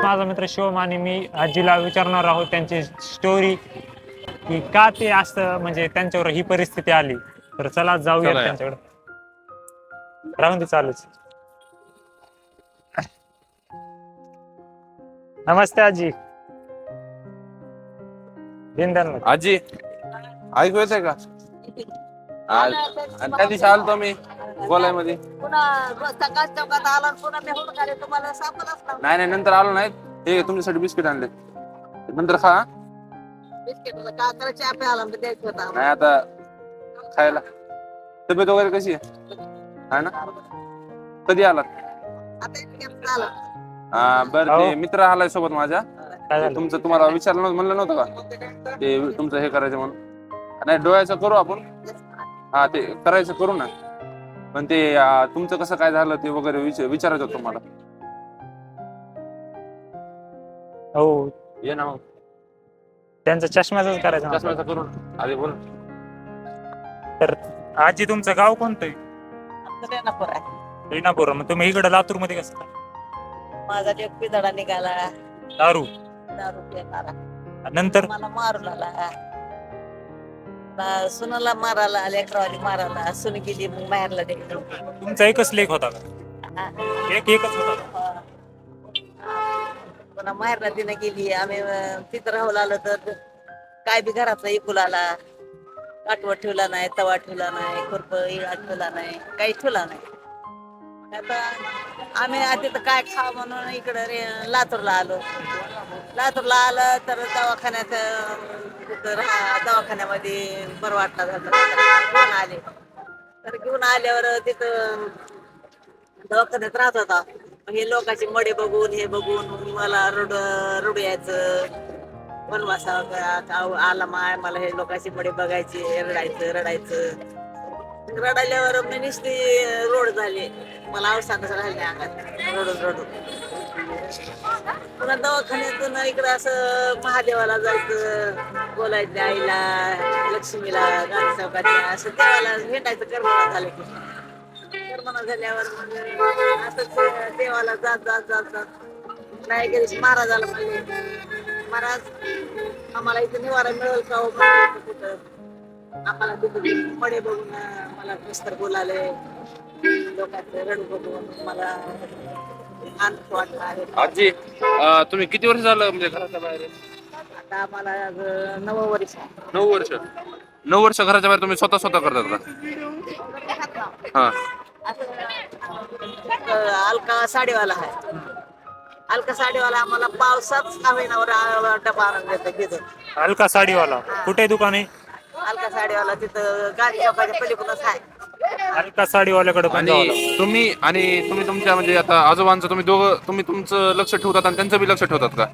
माझा मित्र शिवम आणि मी आजीला विचारणार आहोत त्यांची स्टोरी की का ते असं म्हणजे त्यांच्यावर ही परिस्थिती आली. तर चला जाऊयात चला या. त्यांच्याकडे. राहून दे चालूच. नमस्ते आजी. बिंदाल आजी ऐकू येतंय का? आज आणि त्या दिवशी आलतो मी गोलायमध्ये. पुन्हा सकाळ चौकात आला पुन्हा मी हुडकाले तुम्हाला सापडलाच ना. नाही नंतर आलो नाही. हे तुमच्यासाठी बिस्किट आणले. नंतर खा. बिस्किट का करायचे आपल्या आला द्यायचं होता. नाही आता खायला. तब्येत वगैरे कशी आहे? आहे ना? कधी आलात? आता इतक्यात झालं. बरं ते मित्र आलाय सोबत माझ्या. काय झालं? तुमचं तुम्हाला विचारलं नव्हतं म्हणलं नव्हतं का? ते तुमचं हे करायचं म्हणून. नाही डोळ्याचं करू आपण. हा ते करायचं करू ना. पण ते तुमचं कसं काय झालं ते वगैरे विचारायचं होतं तुम्हाला. हो ये ना मग. त्यांचा चष्म्याचाच करायचा ना. चष्म्याचं करू ना. आधी बोल. तर आजी तुमचं गाव कोणतं आहे? आमचं रेणापूर आहे. रेणापूर. मग तुम्ही इकडे लातूर मध्ये कसं? माझा एक पिदडा निघाला दारू दारू पिणारा नंतर मला मारून आला. सुनाला मारायला लेकरावाली मारायला सुन गेली मग बाहेरला द्यायचं. तुमचा एकच लेख होता का? एकच होता का? पुन्हा माहेरला तिनं गेली आम्ही तिथं राहू आलो तर काय बी घरातला इकूल आला. काटवट ठेवला नाही, तवा ठेवला नाही, खुरप इळा ठेवला नाही, काही ठेवला नाही. आता आम्ही तिथं काय खावं म्हणून इकडं लातूरला आलो. लातूरला आलं तर दवाखान्यात दवाखान्यामध्ये बरं वाटला झालं घेऊन आले. तर घेऊन आल्यावर तिथं दवाखान्यात राहत होता. हे लोकांचे मडे बघून हे बघून मला रडू यायचं. वनवासा आला माय मला हे लोकांचे मडे बघायचे रडायचं. रडायल्यावर मी नुसती रोड झाली. मला अवसानच राहिले अंगात रडून. पुन्हा दवाखान्यातून इकडं असं महादेवाला जायचं, बोलायचं आईला, लक्ष्मीला, गांधी चौकातल्या असं देवाला भेटायचं कर्मणा झालं की. कर्मणा झाल्यावर मग असंच देवाला जात नाही गेली महाराजाला म्हणले महाराज आम्हाला इथे निवारा मिळेल का हो? कुठं आम्हाला तिथं मडे बघून मला मिस्टर बोलाले लोकांचे रडू बघून मला आनंद वाटला आहे. आजी तुम्ही किती वर्ष झालं म्हणजे घराच्या बाहेर? आता आम्हाला 9 वर्ष आहे. 9 वर्ष. 9 वर्ष घराच्या बाहेर तुम्ही स्वतः करतात का? हा. अलका साडीवाला आहे. अलका साडीवाला आम्हाला पावसात हवेनावर डबा आणून देतो. अलका साडीवाला कुठे दुकान आहे? अलका साडीवाला तिथं गांधी चौकाच्या पलीकडूनच आहे. अलका साडीवाल्याकडे पण जावं लागतं. आणि तुम्ही तुमच्या म्हणजे आता आजोबांचं तुम्ही तुमचं लक्ष ठेवतात आणि त्यांचं बी लक्ष ठेवतात का?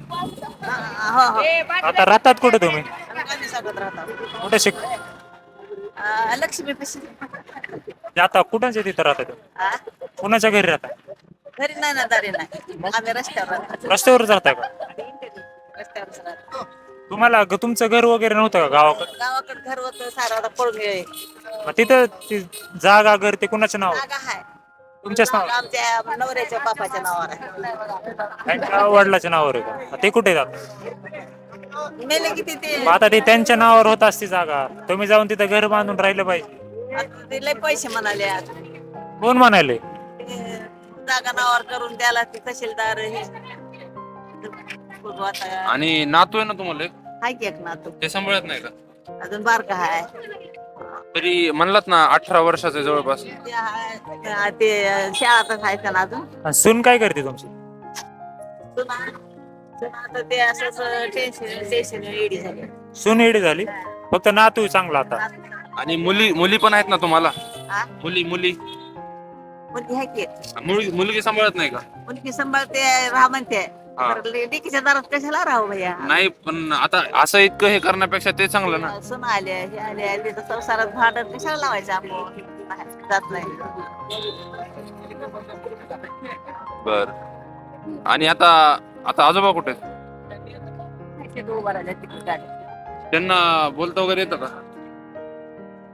हो. आता राहतात कुठे तुम्ही? आम्ही गांधी चौकात राहतो. कुठे शिक लक्ष्मी पशी. आता कुठंच तिथं राहतात? कुणाच्या घरी राहतात? घरी नाही ना दारी नाही आम्ही रस्त्यावर राहतो. रस्त्यावर राहताय का? रस्त्यावर राहतो. तुम्हाला तुमचं घर वगैरे नव्हतं का गावाकडे? गावाकडे घर होतं सारं आता पळून गेले. मग तिथं ती जागा घर ते कुणाचं नाव? जागा आहे तुमच्याच नाव? आमच्या नवऱ्याच्या बापाच्या नावावर आहे. त्यांच्या वडिलाच्या नावावर आहे का? ते कुठे जातात? मेले किती ते मग आता ते त्यांच्या नावावर होत असते जागा, तुम्ही जाऊन तिथं घर बांधून राहिलं पाहिजे. आता ते लय पैसे म्हणाले आज. कोण म्हणाले? ते जागा नावावर करून त्याला ते तहसीलदार हे आता आणि नातू आहे ना तुम्हाला एक? हाय की एक नातू ते सांभाळत नाही का? अजून बारका आहे. तरी म्हणलात ना 18 वर्षाचे जवळपास. ते आहे, ते शाळातच आहे त्याला अजून. आणि सून काय करते तुमची? सुना आता ते असंच टेन्शन एडी झाले. सून एडी झाली, फक्त नातू चांगला आता. आणि मुली पण आहेत ना तुम्हाला? हा? मुली मुलगी आहे की मुलगी सांभाळत नाही का? मुलगी सांभाळते राहा म्हणते. हा. तर लेकीच्या दारात कशाला राहू भैया. नाही पण आता असं इतकं हे करण्यापेक्षा ते चांगलं ना. सुना आल्या हे आले तर संसारात भांडण कशाला लावायचं आपण जात नाही. बर. आणि आता आजोबा कुठे आहेत? उभा राहिला तिकडे गाडी. त्यांना बोलता वगैरे येतं का?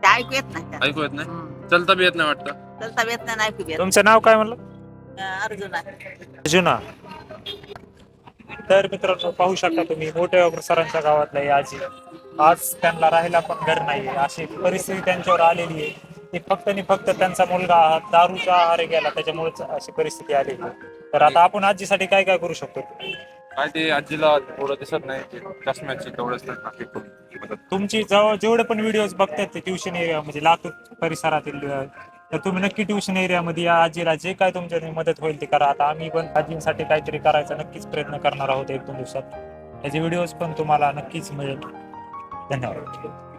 ते ऐकू येत नाही त्याला. ऐकू येत नाही? चलता बी येत नाही वाटतं? चलता येत नाही ऐकू येत. तुमचं नाव काय म्हणलं? अर्जुन आहे. जुना. तर मित्रांनो पाहू शकता तुम्ही मोठ्या सरांच्या गावातला ही आजी, आज त्यांना राहायला पण घर नाहीये, अशी परिस्थिती त्यांच्यावर आलेली आहे. ती फक्त आणि फक्त त्यांचा मुलगा दारूच्या आहारी गेला त्याच्यामुळेच अशी परिस्थिती आलेली आहे. तर आता आपण आजीसाठी काय काय करू शकतो? काय ते आजीला थोडं दिसत नाही ते चष्म्याची तेवढंच नक्की मदत. तुमची जेवढे पण व्हिडिओ बघतात ते ट्युशन एरिया म्हणजे लातूर परिसरातील तर तुम्ही नक्की ट्युशन एरियामध्ये या आजीला जे काय तुमच्या मदत होईल ते करा. आता आम्ही पण आजींसाठी काहीतरी करायचा नक्कीच प्रयत्न करणार आहोत 1-2 दिवसात. त्याचे व्हिडिओज पण तुम्हाला नक्कीच मिळेल. धन्यवाद.